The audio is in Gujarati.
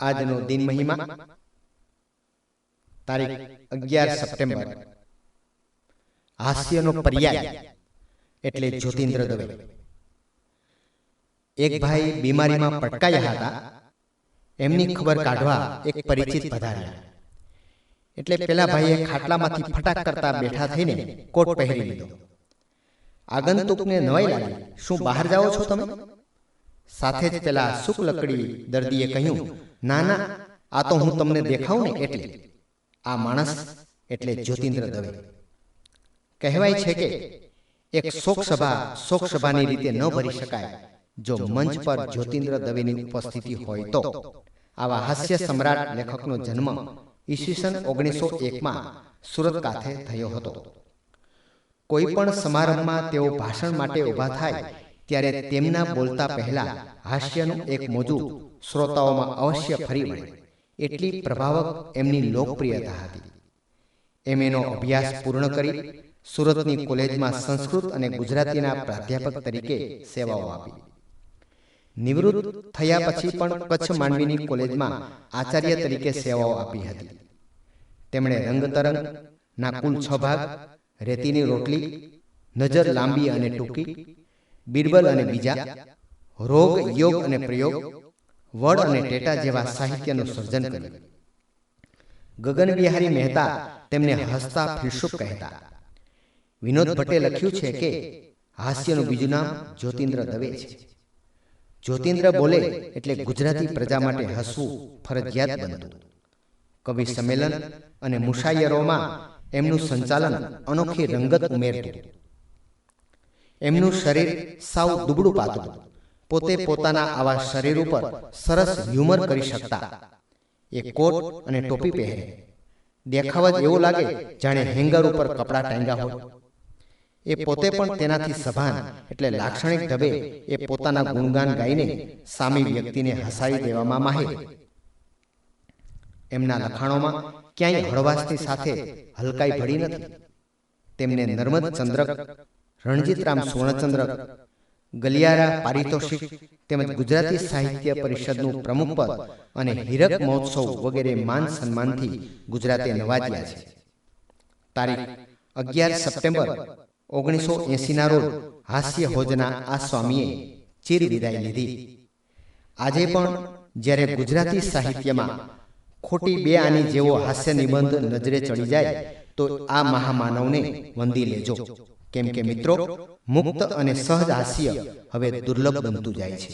આજનો દિન મહિમા તારીખ 11 સપ્ટેમ્બર. હાસ્યનો પર્યાય એટલે જ્યોતિન્દ્ર દવે. એક ભાઈ બીમારીમાં પટકાયા હતા. એમની ખબર કાઢવા એક પરિચિત પધાર્યા. એટલે પેલા ભાઈએ ખાટલામાંથી ફટાક કરતા બેઠા થઈને કોટ પહેરી લીધો. આગંતુકને નવાઈ લાગી, શું બહાર જાઓ છો તમે? સાથે જ પેલા શુક્લકડી દર્દીએ કહ્યું, ના ના, આ તો હું તમને દેખાઉં ને એટલે. આ માણસ એટલે જ્યોતિન્દ્ર દવે. કહેવાય છે કે એક શોકસભાની રીતે ન ભરી શકાય જો મંચ પર જ્યોતિન્દ્ર દવેની ઉપસ્થિતિ હોય તો. આવા હાસ્ય સમ્રાટ લેખકનો જન્મ ઈસવીસન 1901માં સુરત કાંઠે થયો હતો. કોઈ પણ સમારંભમાં તેઓ ભાષણ માટે ઊભા થાય ત્યારે તેમના બોલતા પહેલા હાસ્યનું એક મોજું શ્રોતાઓમાં અવશ્ય ફરી વળે, એટલી પ્રભાવક એમની લોકપ્રિયતા હતી. એમએનો અભ્યાસ પૂર્ણ કરી સુરતની કોલેજમાં સંસ્કૃત અને ગુજરાતીના પ્રાધ્યાપક તરીકે સેવાઓ આપી. નિવૃત્ત થયા પછી પણ કચ્છ માંડવીની કોલેજમાં આચાર્ય તરીકે સેવાઓ આપી હતી. તેમણે રંગતરંગ ના કુલ 6 ભાગ, રેતીની રોટલી, નજર લાંબી અને ટૂંકી, બિરબલ અને બીજા, રોગ, યોગ અને પ્રયોગ, વડ અને ટેટા જેવા સાહિત્યનું સર્જન કર્યું. ગગન બિહારી મહેતા તેમને હસતા ફિલસૂફ કહેતા. વિનોદ ભટ્ટે લખ્યું છે કે હાસ્યનું બીજું નામ જ્યોતિન્દ્ર દવે છે. જ્યોતિન્દ્ર બોલે એટલે ગુજરાતી પ્રજા માટે હસવું ફરજિયાત બનતું. કવિ સંમેલન અને મુશાયરોમાં એમનું સંચાલન અનોખી રંગત ઉમેરતું. એમનું શરીર સાવ દુબળું પાતું. પોતે પોતાના આવા શરીર ઉપર સરસ હ્યુમર કરી શકતા. એ કોટ અને ટોપી પહેરે, દેખાવ જ એવો લાગે જાણે હેંગર ઉપર કપડાં ટાંગ્યા હોય. એ પોતે પણ તેનાથી સભાન એટલે લાક્ષણિક ઢબે એ પોતાના ગુણગાન ગાઈને સામી વ્યક્તિને હસાવી દેવામાં માહિર. એમના લખાણોમાં ક્યાંય હળવાશની સાથે હલકાઈ ભળી નથી. તેમને નર્મદ ચંદ્રક, રણજીતરામ સુવર્ણચંદ્રક, ગલિયારા પારિતોષિક તેમજ ગુજરાતી સાહિત્ય પરિષદનું પ્રમુખ પદ અને હીરક મહોત્સવ વગેરે માન સન્માનથી ગુજરાતે નવાજ્યા છે. તારીખ 11 સપ્ટેમ્બર 1980ના રોજ હાસ્ય હોજના આ સ્વામીએ ચીર વિદાય લીધી. આજે પણ જ્યારે ગુજરાતી સાહિત્યમાં ખોટી બે આની જેવો હાસ્ય નિબંધ નજરે ચડી જાય તો આ મહામાનવને વંદી લેજો. કેમ કે મિત્રો, મુક્ત અને સહજ હાસ્ય હવે દુર્લભ બનતું જાય છે.